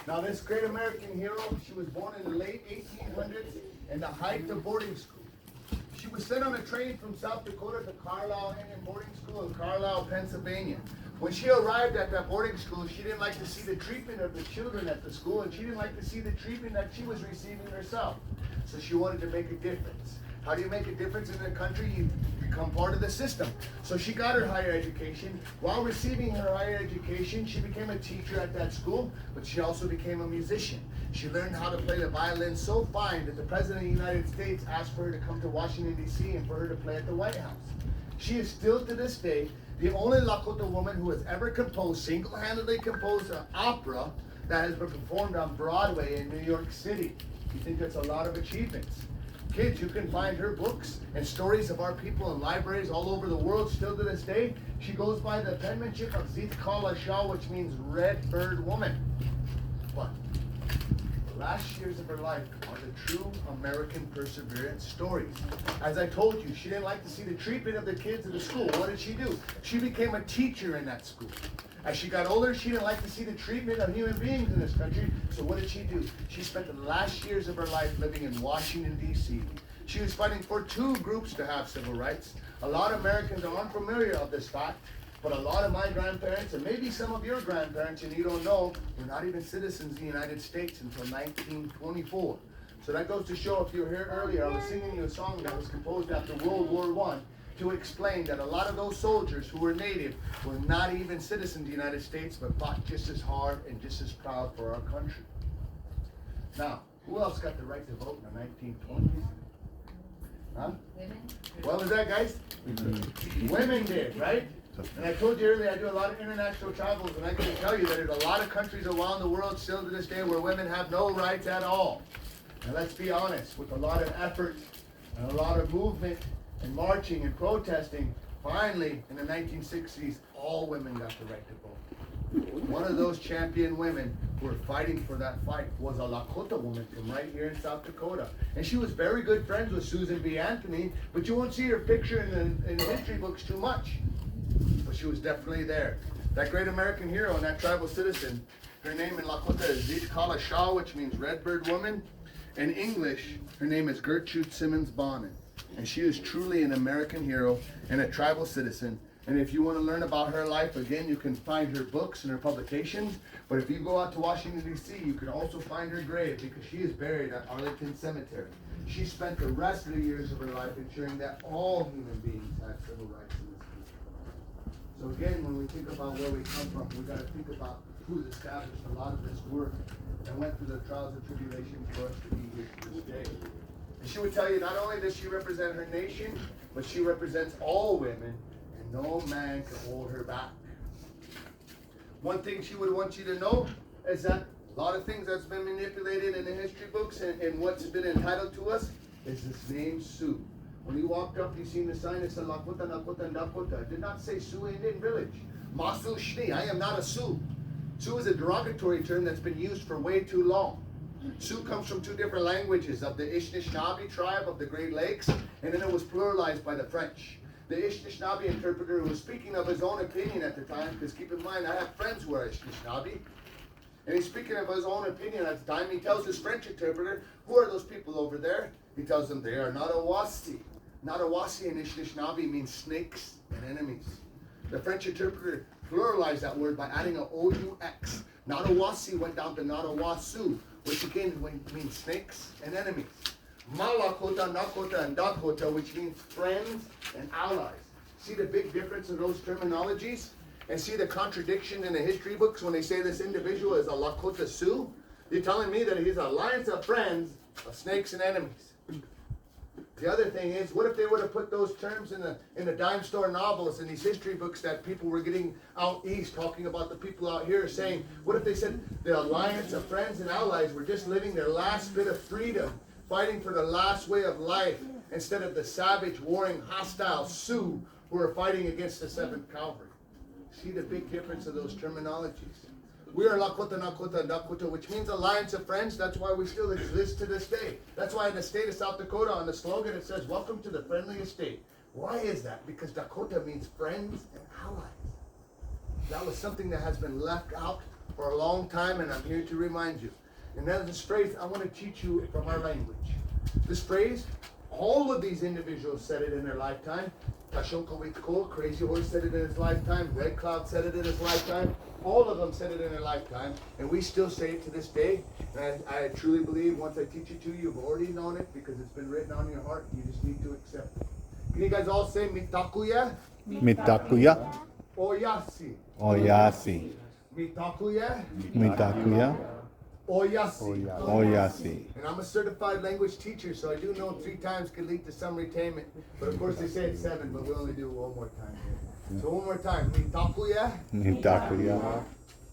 Now this great American hero, she was born in the late 1800s in the height of boarding school. She was sent on a train from South Dakota to Carlisle Indian Boarding School in Carlisle, Pennsylvania. When she arrived at that boarding school, she didn't like to see the treatment of the children at the school, and she didn't like to see the treatment that she was receiving herself. So she wanted to make a difference. How do you make a difference in a country? You become part of the system. So she got her higher education. While receiving her higher education, she became a teacher at that school, but she also became a musician. She learned how to play the violin so fine that the President of the United States asked for her to come to Washington, D.C. and for her to play at the White House. She is still to this day the only Lakota woman who has ever composed, single-handedly composed an opera that has been performed on Broadway in New York City. You think that's a lot of achievements. Kids, you can find her books and stories of our people in libraries all over the world still to this day. She goes by the penmanship of Zitkala Shah, which means red bird woman. But the last years of her life are the true American perseverance stories. As I told you, she didn't like to see the treatment of the kids in the school. What did she do? She became a teacher in that school. As she got older, she didn't like to see the treatment of human beings in this country. So what did she do? She spent the last years of her life living in Washington, D.C. She was fighting for two groups to have civil rights. A lot of Americans are unfamiliar of this fact, but a lot of my grandparents, and maybe some of your grandparents, and you don't know, were not even citizens of the United States until 1924. So that goes to show, if you were here earlier, I was singing you a song that was composed after World War I. To explain that a lot of those soldiers who were native were not even citizens of the United States, but fought just as hard and just as proud for our country. Now, who else got the right to vote in the 1920s? Huh? Women? What was that, guys? Women did, right? And I told you earlier, I do a lot of international travels, and I can tell you that there's a lot of countries around the world still to this day where women have no rights at all. And let's be honest, with a lot of effort and a lot of movement, and marching and protesting, finally, in the 1960s, all women got the right to vote. One of those champion women who were fighting for that fight was a Lakota woman from right here in South Dakota. And she was very good friends with Susan B. Anthony, but you won't see her picture in the history books too much. But she was definitely there. That great American hero and that tribal citizen, her name in Lakota is Zitkala Shah, which means Redbird Woman. In English, her name is Gertrude Simmons Bonnet. And she is truly an American hero and a tribal citizen. And if you want to learn about her life, again, you can find her books and her publications. But if you go out to Washington, D.C., you can also find her grave because she is buried at Arlington Cemetery. She spent the rest of the years of her life ensuring that all human beings had civil rights in this country. So again, when we think about where we come from, we got to think about who's established a lot of this work and went through the trials and tribulations for us to be here to this day. And she would tell you not only does she represent her nation, but she represents all women, and no man can hold her back. One thing she would want you to know is that a lot of things that's been manipulated in the history books and what's been entitled to us is this name Sioux. When you walked up, you seen the sign that said Lakota, Nakota, Dakota. It did not say Sioux Indian Village. Masu Shni, I am not a Sioux. Sioux is a derogatory term that's been used for way too long. Sioux comes from two different languages, of the Anishinaabe tribe of the Great Lakes, and then it was pluralized by the French. The Anishinaabe interpreter was speaking of his own opinion at the time, because keep in mind, I have friends who are Anishinaabe, and he's speaking of his own opinion at the time. He tells his French interpreter, who are those people over there? He tells them they are Nadawasi. Nadawasi in Anishinaabe means snakes and enemies. The French interpreter pluralized that word by adding an O-U-X. Nadawasi went down to Nadawasu, which again means snakes and enemies. Malakota, Nakota, and Dakota, which means friends and allies. See the big difference in those terminologies? And see the contradiction in the history books when they say this individual is a Lakota Sioux? You're telling me that he's an alliance of friends, of snakes and enemies. The other thing is, what if they would have put those terms in the dime store novels and these history books that people were getting out east, talking about the people out here, saying, what if they said the alliance of friends and allies were just living their last bit of freedom, fighting for the last way of life, instead of the savage, warring, hostile Sioux who are fighting against the 7th Cavalry? See the big difference of those terminologies. We are Lakota, Nakota, and Dakota, which means alliance of friends. That's why we still exist to this day. That's why in the state of South Dakota, on the slogan, it says, welcome to the friendliest state. Why is that? Because Dakota means friends and allies. That was something that has been left out for a long time, and I'm here to remind you. And now this phrase, I want to teach you from our language. This phrase, all of these individuals said it in their lifetime. Tashunka Witko, Crazy Horse said it in his lifetime. Red Cloud said it in his lifetime. All of them said it in their lifetime. And we still say it to this day. And I truly believe once I teach it to you, you've already known it because it's been written on your heart. You just need to accept it. Can you guys all say Mitakuya? Mitakuya. Oyasi. Oyasi. Mitakuya. Mitakuya. Oyasi. Oyasi. And I'm a certified language teacher, so I do know 3 times can lead to some retainment. But of course they say it's 7, but we only do one more time here. So one more time. Mitakuya. Mitakuya.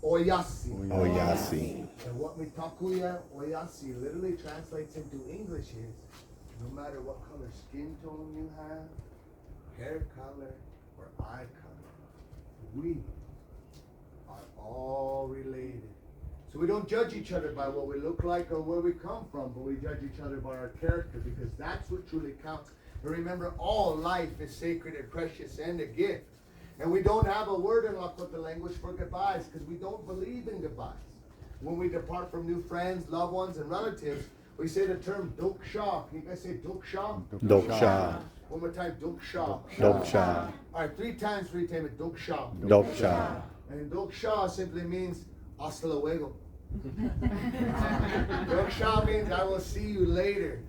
Oyasi. Oyasi. And what Mitakuya Oyasi literally translates into English is, no matter what color skin tone you have, hair color, or eye color, we are all related. So we don't judge each other by what we look like or where we come from, but we judge each other by our character because that's what truly counts. And remember, all life is sacred and precious and a gift. And we don't have a word in Lakota language for goodbyes because we don't believe in goodbyes. When we depart from new friends, loved ones, and relatives, we say the term Doksha. Can you guys say Doksha? Doksha. One more time, Doksha. Doksha. All right, 3 times, 3 times, Doksha. Doksha. And Doksha simply means hasta luego. Doksha means I will see you later.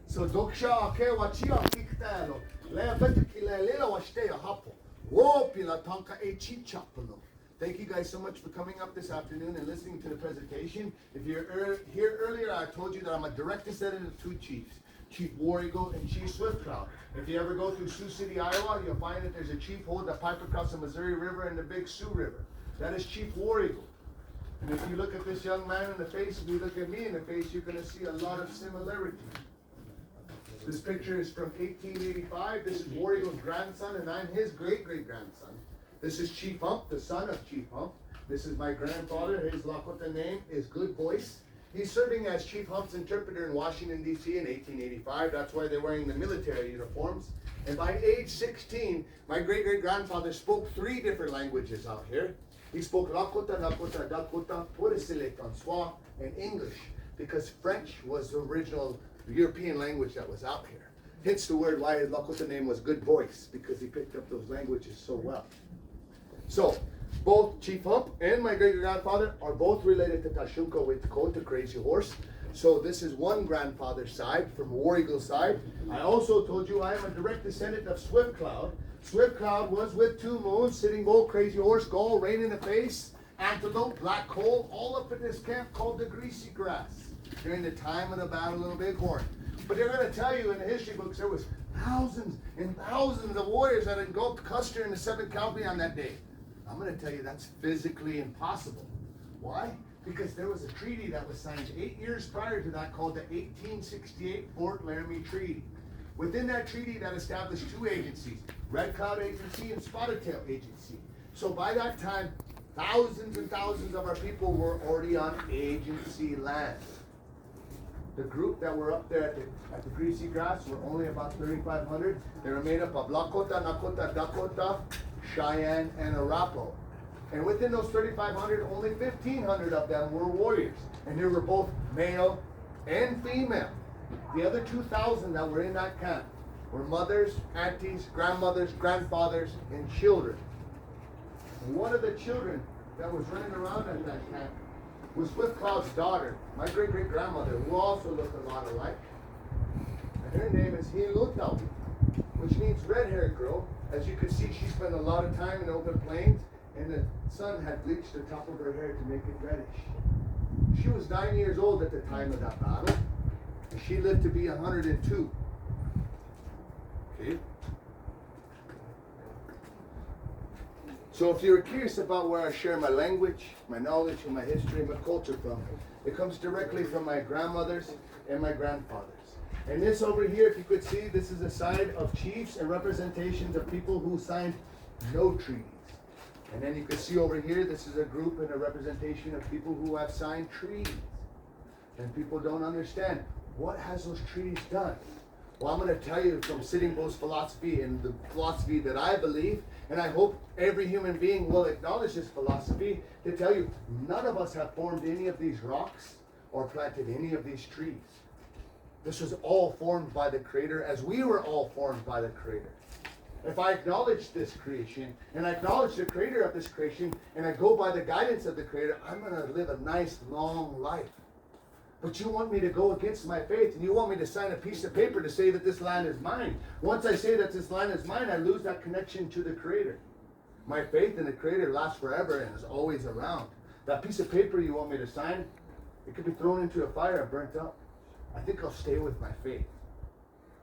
So Doksha, okay, wachia kiktalo. Lea betukile lela washtea hapo. Wopila tanka e chichapalo. Thank you guys so much for coming up this afternoon and listening to the presentation. If you're here earlier, I told you that I'm a direct descendant of 2 chiefs, Chief War Eagle and Chief Swift Cloud. If you ever go through Sioux City, Iowa, you'll find that there's a chief hold that pipe across the Missouri River and the Big Sioux River. That is Chief War Eagle. And if you look at this young man in the face, and you look at me in the face, you're going to see a lot of similarity. This picture is from 1885. This is War Eagle's grandson, and I'm his great-great-grandson. This is Chief Hump, the son of Chief Hump. This is my grandfather. His Lakota name is Good Voice. He's serving as Chief Hump's interpreter in Washington, D.C. in 1885. That's why they're wearing the military uniforms. And by age 16, my great-great-grandfather spoke 3 different languages out here. He spoke Lakota, Nakota, Dakota, Purisile, Francois, and English, because French was the original European language that was out here. Hence the word why his Lakota name was Good Voice, because he picked up those languages so well. So, both Chief Hump and my great-grandfather are both related to Tashunka Witko, the Crazy Horse. So this is one grandfather's side, from War Eagle's side. I also told you I am a direct descendant of Swift Cloud. Swift Cloud was with 2 moons, Sitting Bull, Crazy Horse, Gull, Rain in the Face, Antelope, Black Coal, all up in this camp called the Greasy Grass during the time of the Battle of the Bighorn. But they're going to tell you in the history books there was thousands and thousands of warriors that engulfed Custer in the 7th Cavalry on that day. I'm going to tell you that's physically impossible. Why? Because there was a treaty that was signed 8 years prior to that called the 1868 Fort Laramie Treaty. Within that treaty, that established 2 agencies, Red Cloud Agency and Spotted Tail Agency. So by that time, thousands and thousands of our people were already on agency land. The group that were up there at the Greasy Grass were only about 3,500. They were made up of Lakota, Nakota, Dakota, Cheyenne, and Arapaho. And within those 3,500, only 1,500 of them were warriors. And they were both male and female. The other 2,000 that were in that camp were mothers, aunties, grandmothers, grandfathers, and children. And one of the children that was running around at that camp was Swift Cloud's daughter, my great-great-grandmother, who also looked a lot alike. And her name is Hilutawi, which means red-haired girl. As you can see, she spent a lot of time in open plains, and the sun had bleached the top of her hair to make it reddish. She was 9 years old at the time of that battle, and she lived to be 102. Okay? So if you're curious about where I share my language, my knowledge, and my history, and my culture from, it comes directly from my grandmothers and my grandfathers. And this over here, if you could see, this is a side of chiefs and representations of people who signed no treaties. And then you can see over here, this is a group and a representation of people who have signed treaties. And people don't understand, what has those treaties done? Well, I'm going to tell you from Sitting Bull's philosophy, and the philosophy that I believe And I hope every human being will acknowledge this philosophy to tell you none of us have formed any of these rocks or planted any of these trees. This was all formed by the Creator as we were all formed by the Creator. If I acknowledge this creation and I acknowledge the Creator of this creation and I go by the guidance of the Creator, I'm going to live a nice long life. But you want me to go against my faith and you want me to sign a piece of paper to say that this land is mine. Once I say that this land is mine, I lose that connection to the Creator. My faith in the Creator lasts forever and is always around. That piece of paper you want me to sign, it could be thrown into a fire and burnt up. I think I'll stay with my faith.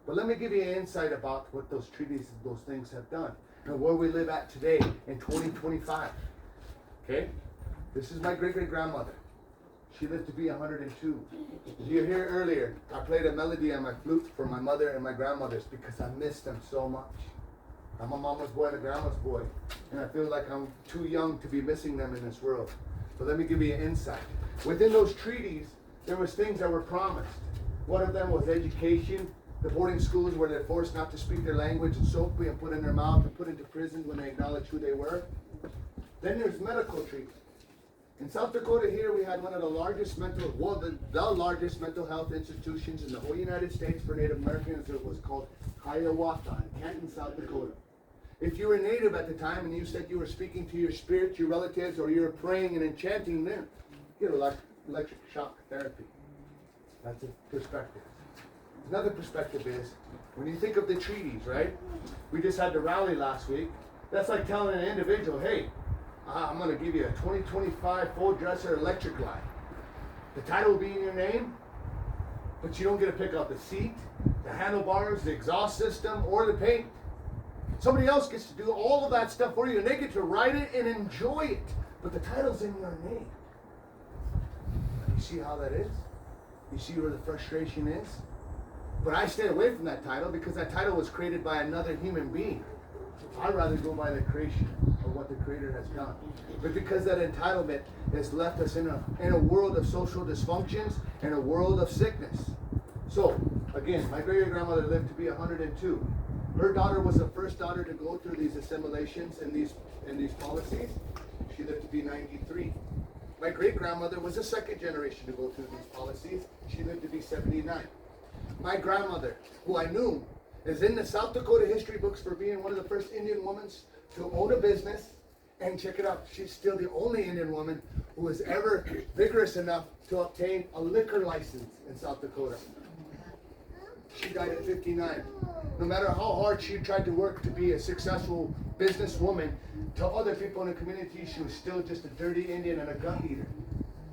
But let me give you an insight about what those treaties and those things have done and where we live at today in 2025. Okay? This is my great-great-grandmother. She lived to be 102. You hear earlier, I played a melody on my flute for my mother and my grandmothers because I miss them so much. I'm a mama's boy and a grandma's boy. And I feel like I'm too young to be missing them in this world. But let me give you an insight. Within those treaties, there was things that were promised. One of them was education. The boarding schools where they're forced not to speak their language and so being put in their mouth and put into prison when they acknowledge who they were. Then there's medical treatment. In South Dakota here, we had one of the largest the largest mental health institutions in the whole United States for Native Americans. It was called Hiawatha in Canton, South Dakota. If you were Native at the time and you said you were speaking to your spirits, your relatives, or you were praying and enchanting them, you get electric shock therapy. That's a perspective. Another perspective is, when you think of the treaties, right? We just had the rally last week. That's like telling an individual, hey, I'm going to give you a 2025 full dresser electric line. The title will be in your name, but you don't get to pick out the seat, the handlebars, the exhaust system, or the paint. Somebody else gets to do all of that stuff for you, and they get to ride it and enjoy it. But the title's in your name. You see how that is? You see where the frustration is? But I stay away from that title because that title was created by another human being. I'd rather go by the creation of what the Creator has done. But because that entitlement has left us in a world of social dysfunctions and a world of sickness. So, again, my great-grandmother lived to be 102. Her daughter was the first daughter to go through these assimilations and these policies. She lived to be 93. My great-grandmother was the second generation to go through these policies. She lived to be 79. My grandmother, who I knew, is in the South Dakota history books for being one of the first Indian women to own a business. And check it out, she's still the only Indian woman who was ever vigorous enough to obtain a liquor license in South Dakota. She died at 59. No matter how hard she tried to work to be a successful businesswoman, to other people in the community, she was still just a dirty Indian and a gun eater.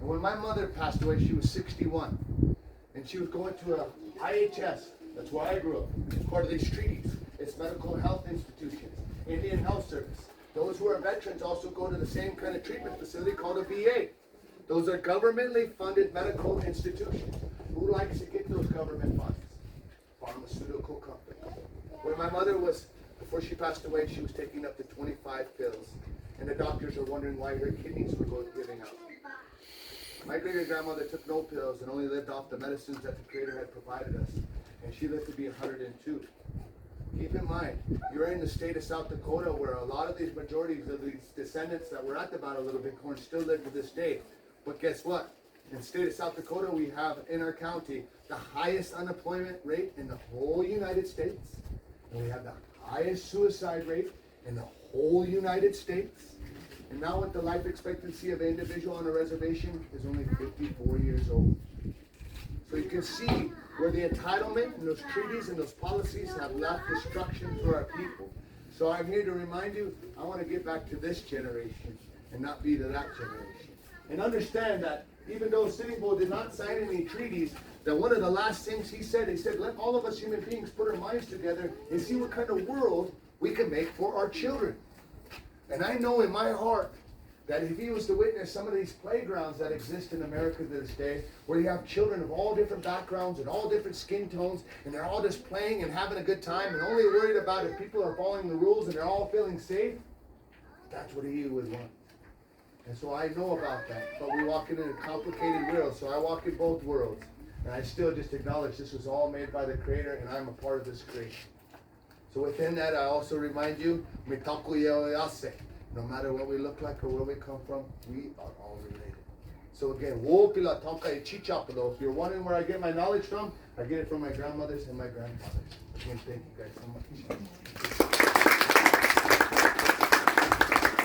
And when my mother passed away, she was 61. And she was going to a IHS, that's where I grew up. It's part of these treaties. It's medical health institutions, Indian Health Service. Those who are veterans also go to the same kind of treatment facility called a VA. Those are governmentally funded medical institutions. Who likes to get those government funds? Pharmaceutical companies. When my mother was, before she passed away, she was taking up to 25 pills. And the doctors were wondering why her kidneys were giving out. My great-grandmother took no pills and only lived off the medicines that the Creator had provided us. And she lived to be 102. Keep in mind, you're in the state of South Dakota where a lot of these majorities of these descendants that were at the Battle of Little Bighorn still live to this day. But guess what? In the state of South Dakota, we have in our county the highest unemployment rate in the whole United States. And we have the highest suicide rate in the whole United States. And now with the life expectancy of an individual on a reservation is only 54 years old. So you can see where the entitlement and those treaties and those policies have left destruction for our people. So I'm here to remind you, I want to get back to this generation and not be to that generation. And understand that even though Sitting Bull did not sign any treaties, that one of the last things he said, let all of us human beings put our minds together and see what kind of world we can make for our children. And I know in my heart that if he was to witness some of these playgrounds that exist in America to this day, where you have children of all different backgrounds and all different skin tones, and they're all just playing and having a good time and only worried about if people are following the rules and they're all feeling safe, that's what he would want. And so I know about that, but we walk in a complicated world, so I walk in both worlds. And I still just acknowledge this was all made by the Creator, and I'm a part of this creation. So within that, I also remind you, no matter what we look like or where we come from, we are all related. So again, if you're wondering where I get my knowledge from, I get it from my grandmothers and my grandfathers. Again, thank you guys so much.